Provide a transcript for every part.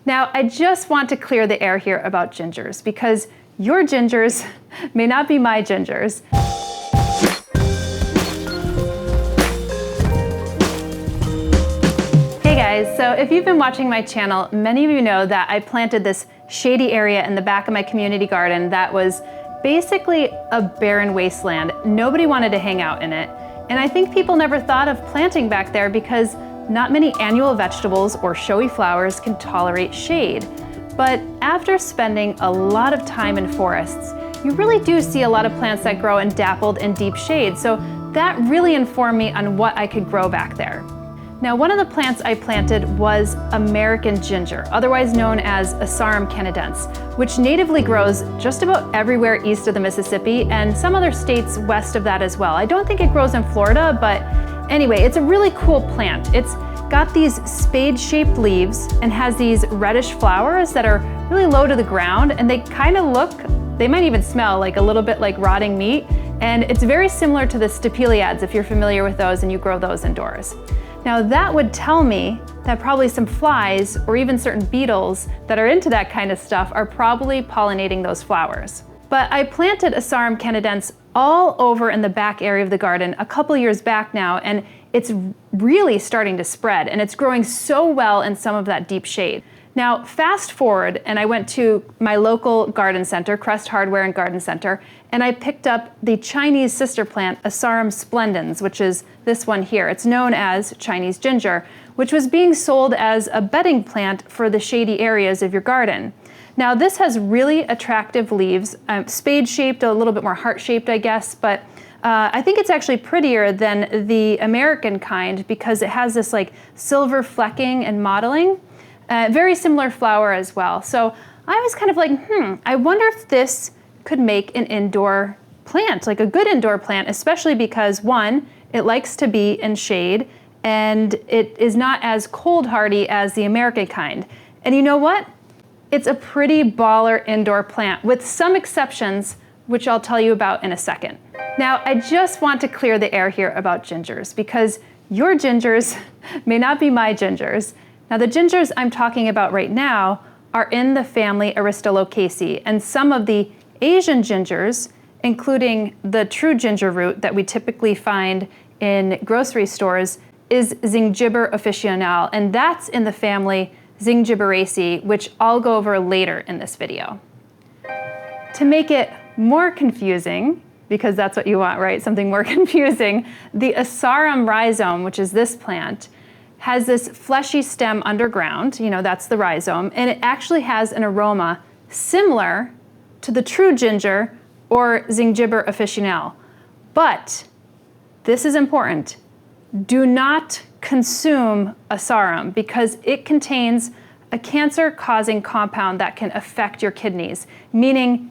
Now, I just want to clear the air here about gingers, because your gingers may not be my gingers. Hey guys, so if you've been watching my channel, many of you know that I planted this shady area in the back of my community garden that was basically a barren wasteland. Nobody wanted to hang out in it. And I think people never thought of planting back there because not many annual vegetables or showy flowers can tolerate shade. But after spending a lot of time in forests, you really do see a lot of plants that grow in dappled and deep shade. So that really informed me on what I could grow back there. Now, one of the plants I planted was American ginger, otherwise known as Asarum canadense, which natively grows just about everywhere east of the Mississippi and some other states west of that as well. I don't think it grows in Florida, but anyway, it's a really cool plant. It's got these spade-shaped leaves and has these reddish flowers that are really low to the ground, and they kind of look, they might even smell like a little bit like rotting meat, and it's very similar to the stapeliads if you're familiar with those and you grow those indoors. Now that would tell me that probably some flies or even certain beetles that are into that kind of stuff are probably pollinating those flowers. But I planted Asarum canadense all over in the back area of the garden a couple years back now, and it's really starting to spread, and it's growing so well in some of that deep shade. Now, fast forward, and I went to my local garden center, Crest Hardware and Garden Center, and I picked up the Chinese sister plant, Asarum splendens, which is this one here. It's known as Chinese ginger, which was being sold as a bedding plant for the shady areas of your garden. Now, this has really attractive leaves, spade-shaped, a little bit more heart-shaped, I guess, but I think it's actually prettier than the American kind because it has this like silver flecking and mottling. Very similar flower as well. So I was kind of like, I wonder if this could make an indoor plant, like a good indoor plant, especially because one, it likes to be in shade and it is not as cold hardy as the American kind. And you know what? It's a pretty baller indoor plant with some exceptions, which I'll tell you about in a second. Now, I just want to clear the air here about gingers because your gingers may not be my gingers. Now, the gingers I'm talking about right now are in the family Aristolocaceae, and some of the Asian gingers, including the true ginger root that we typically find in grocery stores, is Zingiber officinale, and that's in the family Zingiberaceae, which I'll go over later in this video. To make it more confusing, because that's what you want, right? Something more confusing, the Asarum rhizome, which is this plant, has this fleshy stem underground, you know, that's the rhizome, and it actually has an aroma similar to the true ginger or Zingiber officinale. But this is important. Do not consume Asarum because it contains a cancer-causing compound that can affect your kidneys, meaning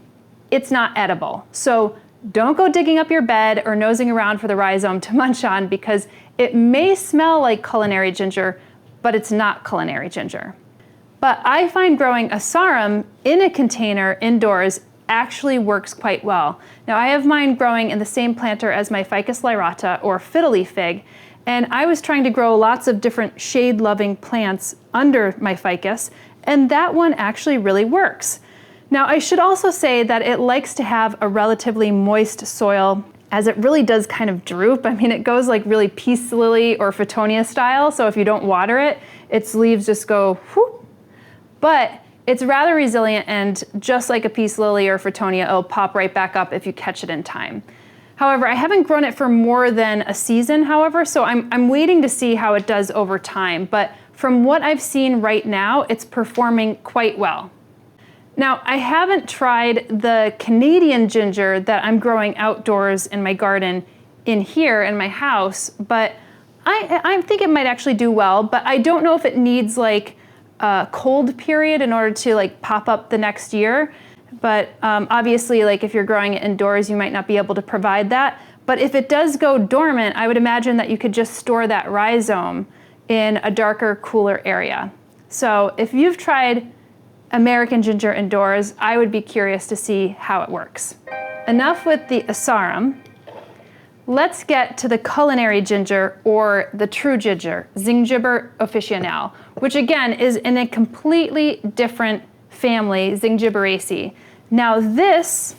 it's not edible. So don't go digging up your bed or nosing around for the rhizome to munch on because it may smell like culinary ginger, but it's not culinary ginger. But I find growing Asarum in a container indoors actually works quite well. Now I have mine growing in the same planter as my Ficus lyrata or fiddle-leaf fig, and I was trying to grow lots of different shade-loving plants under my ficus, and that one actually really works. Now, I should also say that it likes to have a relatively moist soil as it really does kind of droop. I mean, it goes like really peace lily or Fittonia style, so if you don't water it, its leaves just go whoop. But it's rather resilient, and just like a peace lily or Fittonia, it'll pop right back up if you catch it in time. However, I haven't grown it for more than a season, however, so I'm waiting to see how it does over time. But from what I've seen right now, it's performing quite well. Now, I haven't tried the Canadian ginger that I'm growing outdoors in my garden in here in my house, but I think it might actually do well, but I don't know if it needs like a cold period in order to like pop up the next year. But obviously, like if you're growing it indoors, you might not be able to provide that. But if it does go dormant, I would imagine that you could just store that rhizome in a darker, cooler area. So if you've tried American ginger indoors, I would be curious to see how it works. Enough with the Asarum. let's get to the culinary ginger, or the true ginger, Zingiber officinale, which again is in a completely different family, Zingiberaceae. Now this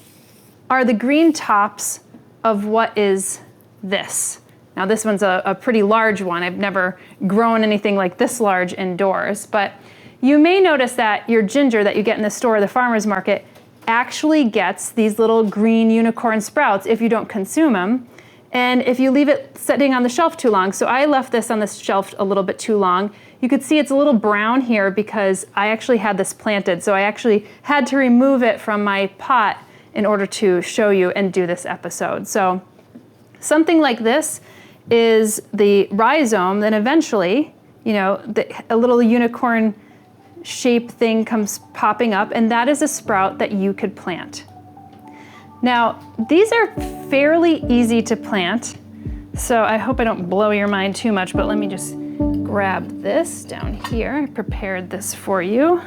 are the green tops of what is this. Now this one's a pretty large one. I've never grown anything like this large indoors, but you may notice that your ginger that you get in the store or the farmer's market actually gets these little green unicorn sprouts if you don't consume them, and if you leave it sitting on the shelf too long. So I left this on the shelf a little bit too long. You could see it's a little brown here because I actually had this planted, so I actually had to remove it from my pot in order to show you and do this episode. So something like this is the rhizome, then eventually, you know, a little unicorn shape thing comes popping up, and that is a sprout that you could plant. Now, these are fairly easy to plant, so I hope I don't blow your mind too much, but let me just grab this down here. I prepared this for you.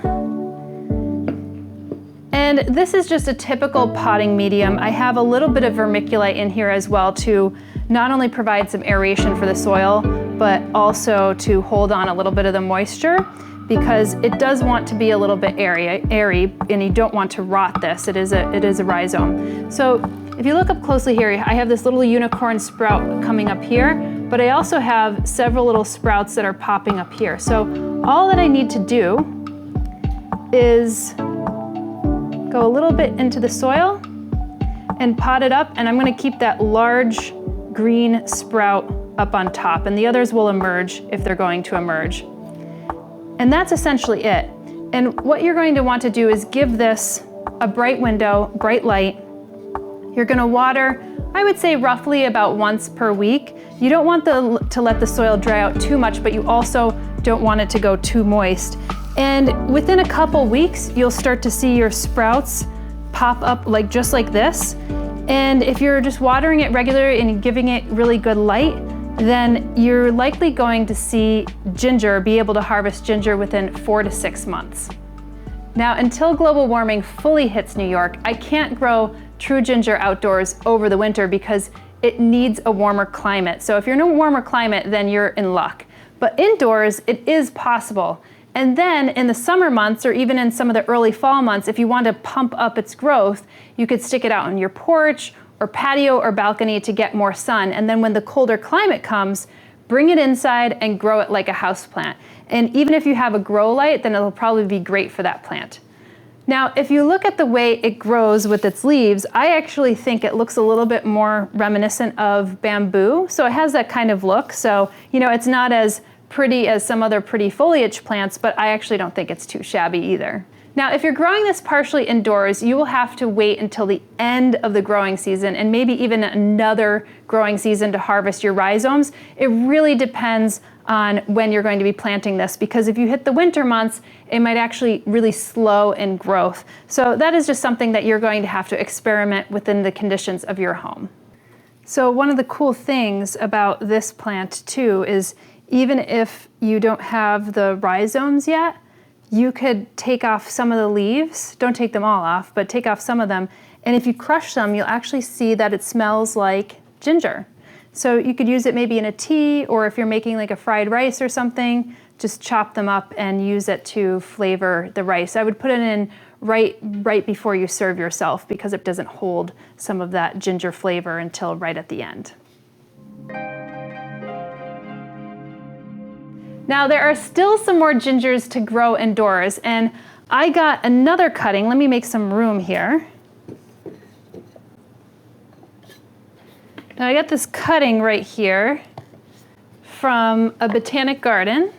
And this is just a typical potting medium. I have a little bit of vermiculite in here as well to not only provide some aeration for the soil, but also to hold on a little bit of the moisture, because it does want to be a little bit airy, and you don't want to rot this. It is a rhizome. So if you look up closely here, I have this little unicorn sprout coming up here, but I also have several little sprouts that are popping up here. So all that I need to do is go a little bit into the soil and pot it up, and I'm gonna keep that large green sprout up on top, and the others will emerge if they're going to emerge. And that's essentially it. And what you're going to want to do is give this a bright window, bright light. You're gonna water, I would say roughly about once per week. You don't want to let the soil dry out too much, but you also don't want it to go too moist. And within a couple weeks, you'll start to see your sprouts pop up just like this. And if you're just watering it regularly and giving it really good light, then you're likely going to see be able to harvest ginger within 4 to 6 months. Now, until global warming fully hits New York, I can't grow true ginger outdoors over the winter because it needs a warmer climate. So if you're in a warmer climate, then you're in luck. But indoors, it is possible. And then in the summer months, or even in some of the early fall months, if you want to pump up its growth, you could stick it out on your porch or patio or balcony to get more sun. And then when the colder climate comes, bring it inside and grow it like a houseplant. And even if you have a grow light, then it'll probably be great for that plant. Now, if you look at the way it grows with its leaves, I actually think it looks a little bit more reminiscent of bamboo. So it has that kind of look. So, you know, it's not as pretty as some other pretty foliage plants, but I actually don't think it's too shabby either. Now, if you're growing this partially indoors, you will have to wait until the end of the growing season and maybe even another growing season to harvest your rhizomes. It really depends on when you're going to be planting this, because if you hit the winter months, it might actually really slow in growth. So that is just something that you're going to have to experiment within the conditions of your home. So one of the cool things about this plant too is even if you don't have the rhizomes yet, you could take off some of the leaves. Don't take them all off, but take off some of them. And if you crush them, you'll actually see that it smells like ginger. So you could use it maybe in a tea, or if you're making like a fried rice or something, just chop them up and use it to flavor the rice. I would put it in right before you serve yourself, because it doesn't hold some of that ginger flavor until right at the end. Now, there are still some more gingers to grow indoors, and I got another cutting. Let me make some room here. Now, I got this cutting right here from a botanic garden,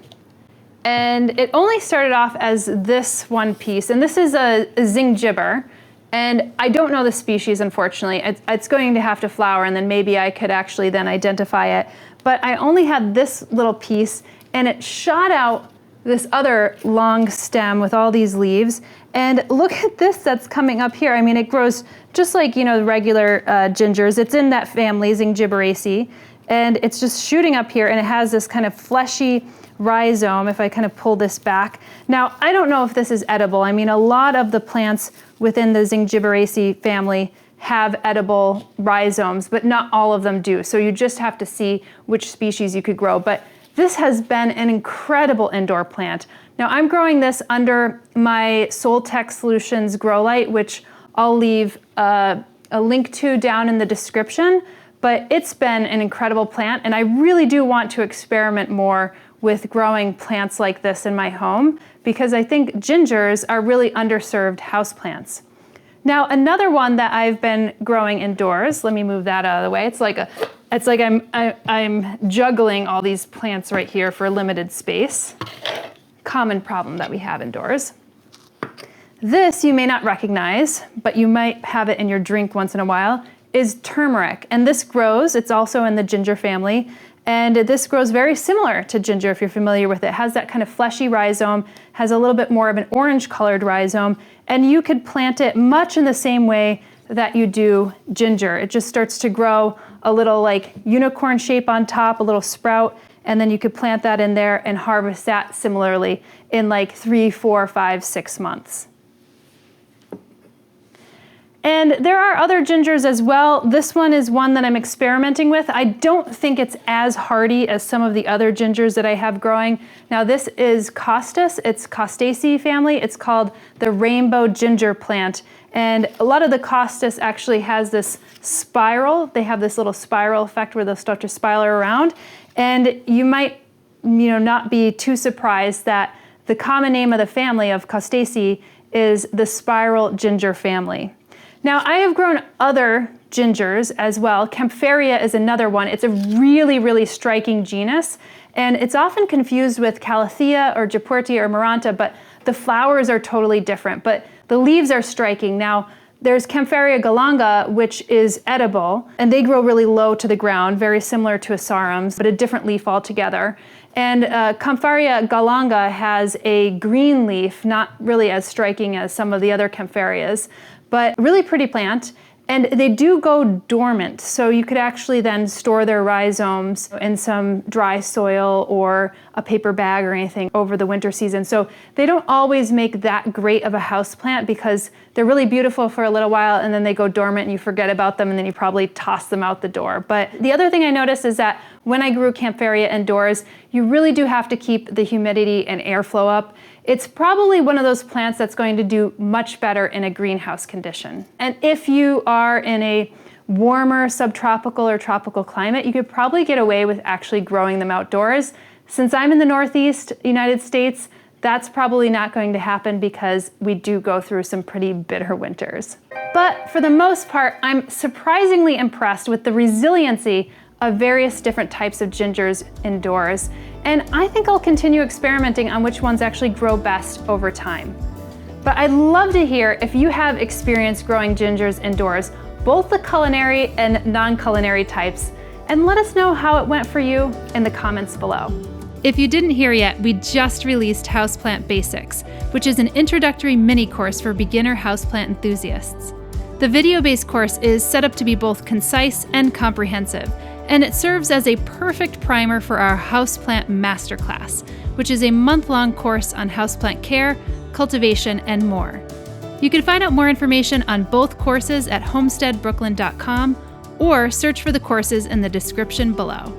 and it only started off as this one piece, and this is a Zingiber, and I don't know the species, unfortunately. It's going to have to flower, and then maybe I could actually then identify it, but I only had this little piece, and it shot out this other long stem with all these leaves. And look at this that's coming up here. I mean, it grows just like, you know, the regular gingers. It's in that family, Zingiberaceae, and it's just shooting up here, and it has this kind of fleshy rhizome, if I kind of pull this back. Now, I don't know if this is edible. I mean, a lot of the plants within the Zingiberaceae family have edible rhizomes, but not all of them do. So you just have to see which species you could grow. But this has been an incredible indoor plant. Now I'm growing this under my Soltech Solutions grow light, which I'll leave a link to down in the description, but it's been an incredible plant, and I really do want to experiment more with growing plants like this in my home because I think gingers are really underserved houseplants. Now, another one that I've been growing indoors, let me move that out of the way. It's like I'm juggling all these plants right here for limited space. Common problem that we have indoors. This you may not recognize, but you might have it in your drink once in a while, is turmeric. And this grows, it's also in the ginger family, and this grows very similar to ginger if you're familiar with it. It has that kind of fleshy rhizome, has a little bit more of an orange colored rhizome, and you could plant it much in the same way that you do ginger. It just starts to grow a little like unicorn shape on top, a little sprout, and then you could plant that in there and harvest that similarly in like 3, 4, 5, 6 months. And there are other gingers as well. This one is one that I'm experimenting with. I don't think it's as hardy as some of the other gingers that I have growing. Now this is Costus, it's Costaceae family. It's called the rainbow ginger plant. And a lot of the Costus actually has this spiral. They have this little spiral effect where they'll start to spiral around. And you might, not be too surprised that the common name of the family of Costaceae is the spiral ginger family. Now, I have grown other gingers as well. Kaempferia is another one. It's a really, really striking genus, and it's often confused with Calathea or Jeportia or Maranta, but the flowers are totally different, but the leaves are striking. Now, there's Kaempferia galanga, which is edible, and they grow really low to the ground, very similar to Asarums, but a different leaf altogether. And Kaempferia galanga has a green leaf, not really as striking as some of the other Kaempferias, but really pretty plant. And they do go dormant, so you could actually then store their rhizomes in some dry soil or a paper bag or anything over the winter season. So they don't always make that great of a house plant because they're really beautiful for a little while and then they go dormant and you forget about them and then you probably toss them out the door. But the other thing I noticed is that when I grew Kaempferia indoors, you really do have to keep the humidity and airflow up. It's probably one of those plants that's going to do much better in a greenhouse condition. And if you are in a warmer subtropical or tropical climate, you could probably get away with actually growing them outdoors. Since I'm in the Northeast United States, that's probably not going to happen because we do go through some pretty bitter winters. But for the most part, I'm surprisingly impressed with the resiliency of various different types of gingers indoors. And I think I'll continue experimenting on which ones actually grow best over time. But I'd love to hear if you have experience growing gingers indoors, both the culinary and non-culinary types, and let us know how it went for you in the comments below. If you didn't hear yet, we just released Houseplant Basics, which is an introductory mini course for beginner houseplant enthusiasts. The video-based course is set up to be both concise and comprehensive, and it serves as a perfect primer for our Houseplant Masterclass, which is a month-long course on houseplant care, cultivation, and more. You can find out more information on both courses at homesteadbrooklyn.com or search for the courses in the description below.